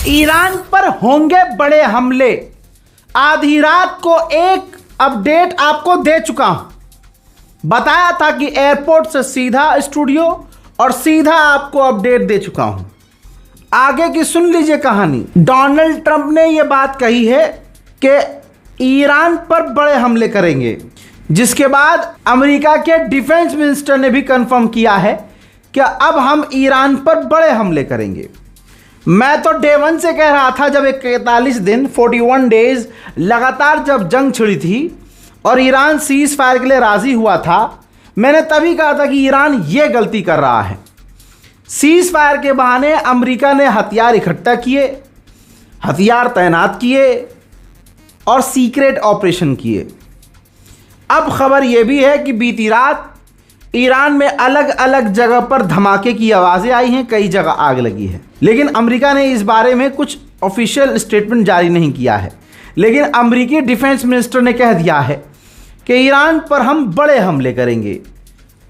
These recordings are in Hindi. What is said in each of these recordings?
ईरान पर होंगे बड़े हमले। आधी रात को एक अपडेट आपको दे चुका हूं। बताया था कि एयरपोर्ट से सीधा स्टूडियो और सीधा आपको अपडेट दे चुका हूं। आगे की सुन लीजिए कहानी। डोनाल्ड ट्रंप ने यह बात कही है कि ईरान पर बड़े हमले करेंगे, जिसके बाद अमेरिका के डिफेंस मिनिस्टर ने भी कंफर्म किया है कि अब हम ईरान पर बड़े हमले करेंगे। मैं तो डे वन से कह रहा था, जब 41 दिन 41 डेज लगातार जब जंग छिड़ी थी और ईरान सीज फायर के लिए राज़ी हुआ था, मैंने तभी कहा था कि ईरान ये गलती कर रहा है। सीज फायर के बहाने अमेरिका ने हथियार इकट्ठा किए, हथियार तैनात किए और सीक्रेट ऑपरेशन किए। अब खबर यह भी है कि बीती रात ईरान में अलग अलग जगह पर धमाके की आवाज़ें आई हैं, कई जगह आग लगी है, लेकिन अमेरिका ने इस बारे में कुछ ऑफिशियल स्टेटमेंट जारी नहीं किया है। लेकिन अमेरिकी डिफेंस मिनिस्टर ने कह दिया है कि ईरान पर हम बड़े हमले करेंगे।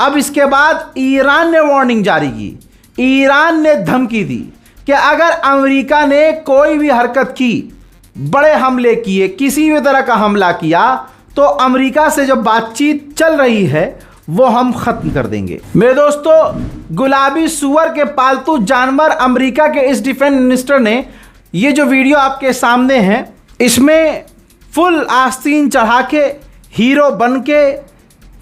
अब इसके बाद ईरान ने वार्निंग जारी की, ईरान ने धमकी दी कि अगर अमेरिका ने कोई भी हरकत की, बड़े हमले किए, किसी भी तरह का हमला किया, तो अमेरिका से जो बातचीत चल रही है वो हम ख़त्म कर देंगे। मेरे दोस्तों, गुलाबी सुअर के पालतू जानवर अमेरिका के इस डिफेंस मिनिस्टर ने ये जो वीडियो आपके सामने है, इसमें फुल आस्तीन चढ़ा के, हीरो बन के,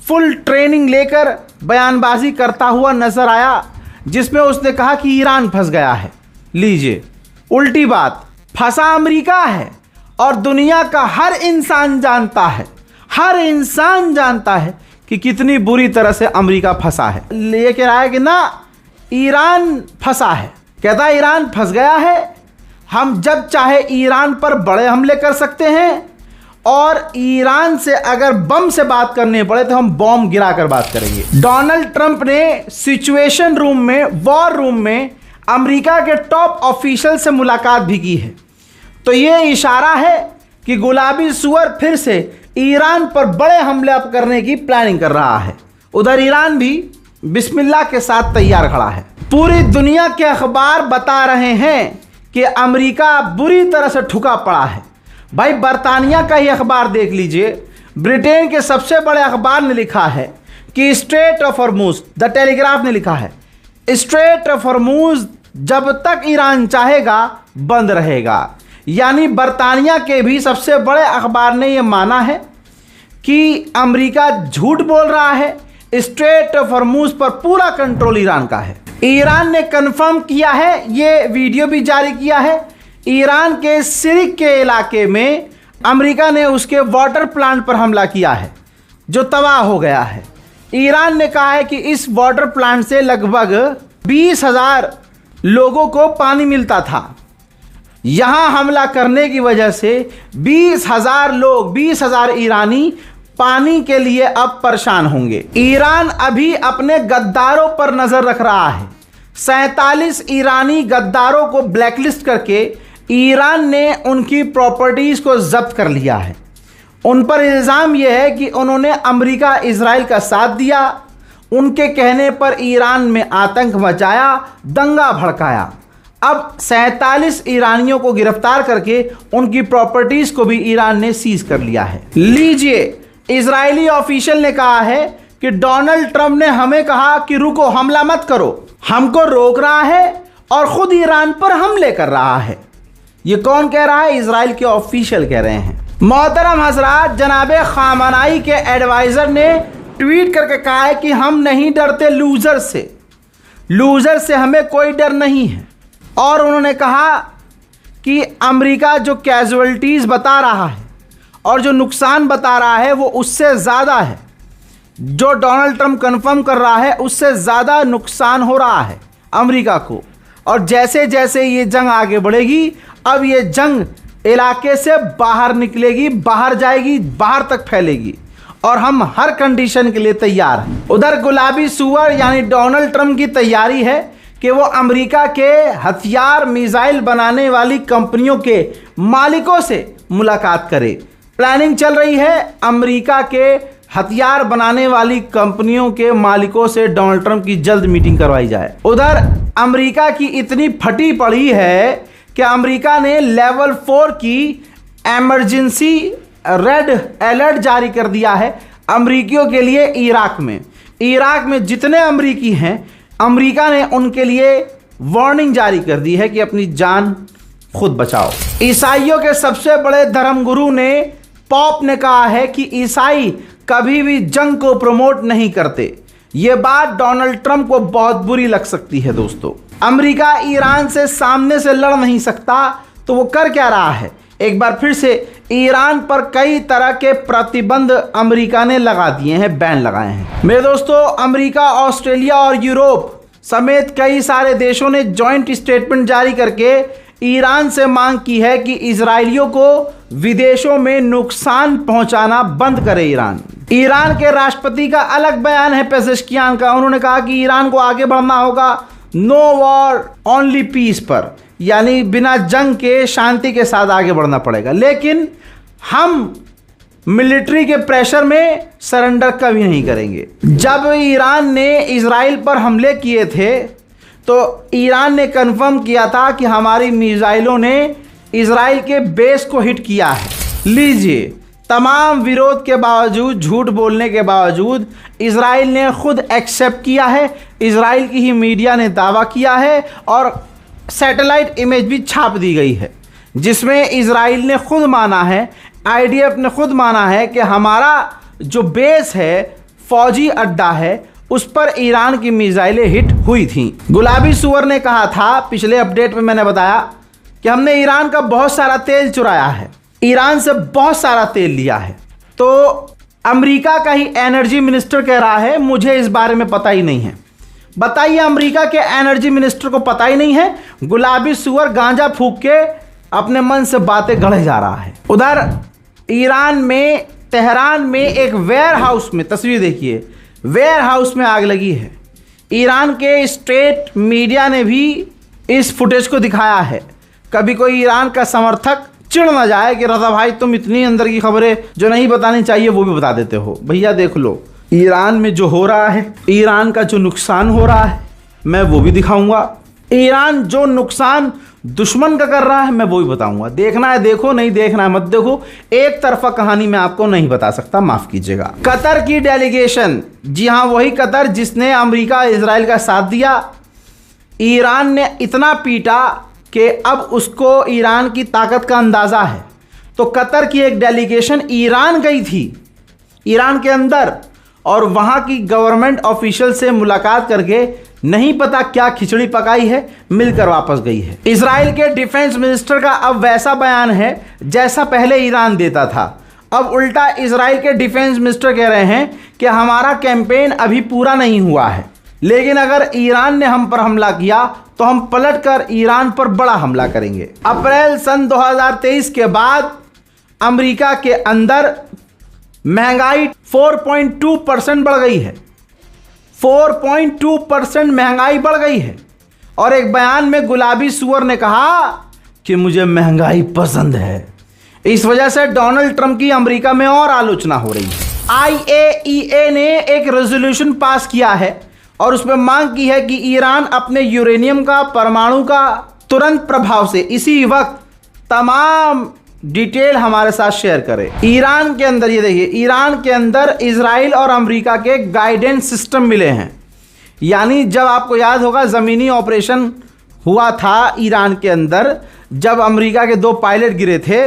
फुल ट्रेनिंग लेकर बयानबाजी करता हुआ नज़र आया, जिसमें उसने कहा कि ईरान फंस गया है। लीजिए, उल्टी बात, फंसा अमेरिका है और दुनिया का हर इंसान जानता है, हर इंसान जानता है कि कितनी बुरी तरह से अमेरिका फंसा है। ये कह रहा है कि ना, ईरान फंसा है, कहता है ईरान फंस गया है, हम जब चाहे ईरान पर बड़े हमले कर सकते हैं और ईरान से अगर बम से बात करनी पड़े तो हम बम गिराकर बात करेंगे। डोनाल्ड ट्रंप ने सिचुएशन रूम में, वॉर रूम में अमेरिका के टॉप ऑफिशियल से मुलाकात भी की है। तो ये इशारा है कि गुलाबी सुअर फिर से ईरान पर बड़े हमले करने की प्लानिंग कर रहा है। उधर ईरान भी बिस्मिल्लाह के साथ तैयार खड़ा है। पूरी दुनिया के अखबार बता रहे हैं कि अमेरिका बुरी तरह से ठुका पड़ा है। भाई, बरतानिया का ही अखबार देख लीजिए, ब्रिटेन के सबसे बड़े अखबार ने लिखा है कि straight of Hormuz, the telegraph ने लिखा है, स्ट्रेट ऑफ हॉर्मुज जब तक ईरान चाहेगा बंद रहेगा। यानी बरतानिया के भी सबसे बड़े अखबार ने यह माना है कि अमेरिका झूठ बोल रहा है, स्ट्रेट ऑफ हॉर्मुज पर पूरा कंट्रोल ईरान का है। ईरान ने कंफर्म किया है, ये वीडियो भी जारी किया है, ईरान के सिरिक के इलाके में अमेरिका ने उसके वाटर प्लांट पर हमला किया है, जो तबाह हो गया है। ईरान ने कहा है कि इस वाटर प्लांट से लगभग 20,000 लोगों को पानी मिलता था। यहां हमला करने की वजह से 20,000 लोग, 20,000 ईरानी पानी के लिए अब परेशान होंगे। ईरान अभी अपने गद्दारों पर नजर रख रहा है। 47 ईरानी गद्दारों को ब्लैकलिस्ट करके ईरान ने उनकी प्रॉपर्टीज को जब्त कर लिया है। उन पर इल्ज़ाम यह है कि उन्होंने अमेरिका इजराइल का साथ दिया, उनके कहने पर ईरान में आतंक मचाया, दंगा भड़काया। अब 47 ईरानियों को गिरफ्तार करके उनकी प्रॉपर्टीज को भी ईरान ने सीज कर लिया है। लीजिए, इजरायली ऑफिशियल ने कहा है कि डोनाल्ड ट्रंप ने हमें कहा कि रुको, हमला मत करो, हमको रोक रहा है और खुद ईरान पर हमले कर रहा है। ये कौन कह रहा है? इजराइल के ऑफिशियल कह रहे हैं। मोहतरम हजरात, जनाबे खामनाई के एडवाइजर ने ट्वीट करके कहा है कि हम नहीं डरते लूजर से, लूजर से हमें कोई डर नहीं है। और उन्होंने कहा कि अमेरिका जो कैजुअल्टीज़ बता रहा है और जो नुकसान बता रहा है वो उससे ज़्यादा है, जो डोनाल्ड ट्रंप कंफर्म कर रहा है उससे ज़्यादा नुकसान हो रहा है अमेरिका को। और जैसे जैसे ये जंग आगे बढ़ेगी, अब ये जंग इलाके से बाहर निकलेगी, बाहर जाएगी, बाहर तक फैलेगी और हम हर कंडीशन के लिए तैयार हैं। उधर गुलाबी सुअर यानी डोनाल्ड ट्रंप की तैयारी है कि वो अमेरिका के हथियार, मिसाइल बनाने वाली कंपनियों के मालिकों से मुलाकात करे। प्लानिंग चल रही है अमेरिका के हथियार बनाने वाली कंपनियों के मालिकों से डोनाल्ड ट्रंप की जल्द मीटिंग करवाई जाए। उधर अमेरिका की इतनी फटी पड़ी है कि अमेरिका ने लेवल 4 की इमरजेंसी रेड अलर्ट जारी कर दिया है अमरीकियों के लिए इराक में जितने अमरीकी हैं, अमेरिका ने उनके लिए वार्निंग जारी कर दी है कि अपनी जान खुद बचाओ। ईसाइयों के सबसे बड़े धर्मगुरु ने पॉप ने कहा है कि ईसाई कभी भी जंग को प्रमोट नहीं करते। यह बात डोनाल्ड ट्रंप को बहुत बुरी लग सकती है। दोस्तों, अमेरिका ईरान से सामने से लड़ नहीं सकता तो वो कर क्या रहा है? एक बार फिर से ईरान पर कई तरह के प्रतिबंध अमेरिका ने लगा दिए हैं, बैन लगाए हैं। मेरे दोस्तों, अमेरिका, ऑस्ट्रेलिया और यूरोप समेत कई सारे देशों ने जॉइंट स्टेटमेंट जारी करके ईरान से मांग की है कि इजरायलियों को विदेशों में नुकसान पहुंचाना बंद करे। ईरान के राष्ट्रपति का अलग बयान है पेजेश्कियान का। उन्होंने कहा कि ईरान को आगे बढ़ना होगा नो वॉर ओनली पीस पर, यानी बिना जंग के शांति के साथ आगे बढ़ना पड़ेगा, लेकिन हम मिलिट्री के प्रेशर में सरेंडर कभी नहीं करेंगे। जब ईरान ने इजराइल पर हमले किए थे तो ईरान ने कंफर्म किया था कि हमारी मिसाइलों ने इजराइल के बेस को हिट किया है। लीजिए, तमाम विरोध के बावजूद, झूठ बोलने के बावजूद इजराइल ने खुद एक्सेप्ट किया है। इजराइल की ही मीडिया ने दावा किया है और सैटेलाइट इमेज भी छाप दी गई है, जिसमें इजराइल ने खुद माना है, आईडीएफ ने खुद माना है कि हमारा जो बेस है, फौजी अड्डा है, उस पर ईरान की मिसाइलें हिट हुई थी। गुलाबी सुअर ने कहा था, पिछले अपडेट में मैंने बताया कि हमने ईरान का बहुत सारा तेल चुराया है, ईरान से बहुत सारा तेल लिया है। तो अमेरिका का ही एनर्जी मिनिस्टर कह रहा है मुझे इस बारे में पता ही नहीं है। बताइए, अमेरिका के एनर्जी मिनिस्टर को पता ही नहीं है? गुलाबी सुअर गांजा फूंक के अपने मन से बातें गढ़े जा रहा है। उधर ईरान में तेहरान में एक वेयर हाउस में, तस्वीर देखिए, वेयर हाउस में आग लगी है। ईरान के स्टेट मीडिया ने भी इस फुटेज को दिखाया है। कभी कोई ईरान का समर्थक चिढ़ ना जाए कि रजा भाई तुम इतनी अंदर की खबरें जो नहीं बतानी चाहिए वो भी बता देते हो। भैया देख लो, ईरान में जो हो रहा है, ईरान का जो नुकसान हो रहा है, मैं वो भी दिखाऊंगा। ईरान जो नुकसान दुश्मन का कर रहा है, मैं वो भी बताऊंगा। देखना है देखो, नहीं देखना है मत देखो। एक तरफा कहानी मैं आपको नहीं बता सकता, माफ कीजिएगा। कतर की डेलीगेशन, जी हाँ, वही कतर जिसने अमेरिका इजराइल का साथ दिया, ईरान ने इतना पीटा कि अब उसको ईरान की ताकत का अंदाजा है। तो कतर की एक डेलीगेशन ईरान गई थी, ईरान के अंदर, और वहां की गवर्नमेंट ऑफिशियल से मुलाकात करके नहीं पता क्या खिचड़ी पकाई है, मिलकर वापस गई है। इजराइल के डिफेंस मिनिस्टर का अब वैसा बयान है जैसा पहले ईरान देता था। अब उल्टा इजराइल के डिफेंस मिनिस्टर कह रहे हैं कि हमारा कैंपेन अभी पूरा नहीं हुआ है, लेकिन अगर ईरान ने हम पर हमला किया तो हम पलटकर ईरान पर बड़ा हमला करेंगे। अप्रैल सन 2023 के बाद अमेरिका के अंदर महंगाई 4.2% बढ़ गई है। 4.2% महंगाई बढ़ गई है। और एक बयान में गुलाबी सुअर ने कहा कि मुझे महंगाई पसंद है। इस वजह से डोनाल्ड ट्रंप की अमेरिका में और आलोचना हो रही है। IAEA ने एक रेजोल्यूशन पास किया है और उसमें मांग की है कि ईरान अपने यूरेनियम का, परमाणु का तुरंत प्रभाव से इसी वक्त तमाम डिटेल हमारे साथ शेयर करें। ईरान के अंदर, ये देखिए, ईरान के अंदर इजराइल और अमेरिका के गाइडेंस सिस्टम मिले हैं। यानी जब आपको याद होगा ज़मीनी ऑपरेशन हुआ था ईरान के अंदर, जब अमेरिका के 2 पायलट गिरे थे,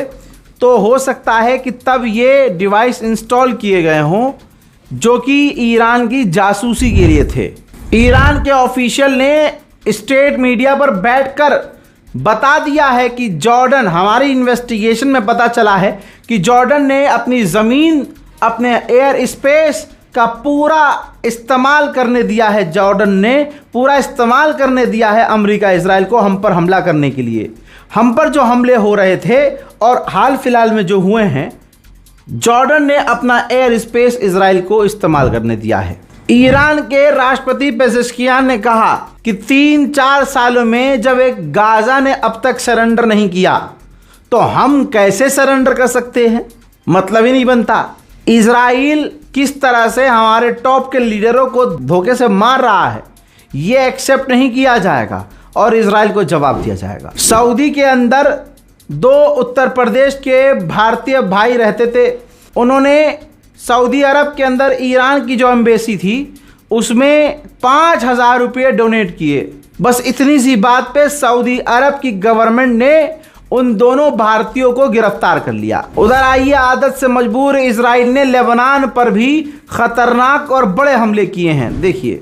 तो हो सकता है कि तब ये डिवाइस इंस्टॉल किए गए हों जो कि ईरान की जासूसी के लिए थे। ईरान के ऑफिशियल ने स्टेट मीडिया पर बैठकर बता दिया है कि जॉर्डन, हमारी इन्वेस्टिगेशन में पता चला है कि जॉर्डन ने अपनी ज़मीन, अपने एयर स्पेस का पूरा इस्तेमाल करने दिया है। जॉर्डन ने पूरा इस्तेमाल करने दिया है अमेरिका इजराइल को हम पर हमला करने के लिए। हम पर जो हमले हो रहे थे और हाल फिलहाल में जो हुए हैं, जॉर्डन ने अपना एयर स्पेस इजराइल को इस्तेमाल करने दिया है। ईरान के राष्ट्रपति पेजेश्कियान ने कहा कि 3-4 सालों में जब एक गाजा ने अब तक सरेंडर नहीं किया तो हम कैसे सरेंडर कर सकते हैं? मतलब ही नहीं बनता। इजराइल किस तरह से हमारे टॉप के लीडरों को धोखे से मार रहा है, ये एक्सेप्ट नहीं किया जाएगा। और इजराइल को जवाब दिया जाएगा। सऊदी के अंदर 2 उत्तर प्रदेश के भारतीय भाई रहते थे। उन्होंने सऊदी अरब के अंदर ईरान की जो एम्बेसी थी उसमें 5,000 रुपये डोनेट किए। बस इतनी सी बात पे सऊदी अरब की गवर्नमेंट ने उन दोनों भारतीयों को गिरफ्तार कर लिया। उधर आइए, आदत से मजबूर इजराइल ने लेबनान पर भी खतरनाक और बड़े हमले किए हैं। देखिए,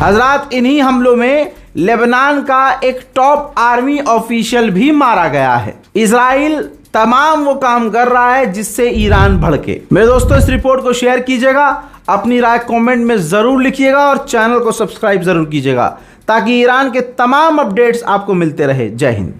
हजरात, इन्हीं हमलों में लेबनान का एक टॉप आर्मी ऑफिशियल भी मारा गया है। इजराइल तमाम वो काम कर रहा है जिससे ईरान भड़के। मेरे दोस्तों, इस रिपोर्ट को शेयर कीजिएगा, अपनी राय कमेंट में जरूर लिखिएगा और चैनल को सब्सक्राइब जरूर कीजिएगा ताकि ईरान के तमाम अपडेट्स आपको मिलते रहे। जय हिंद।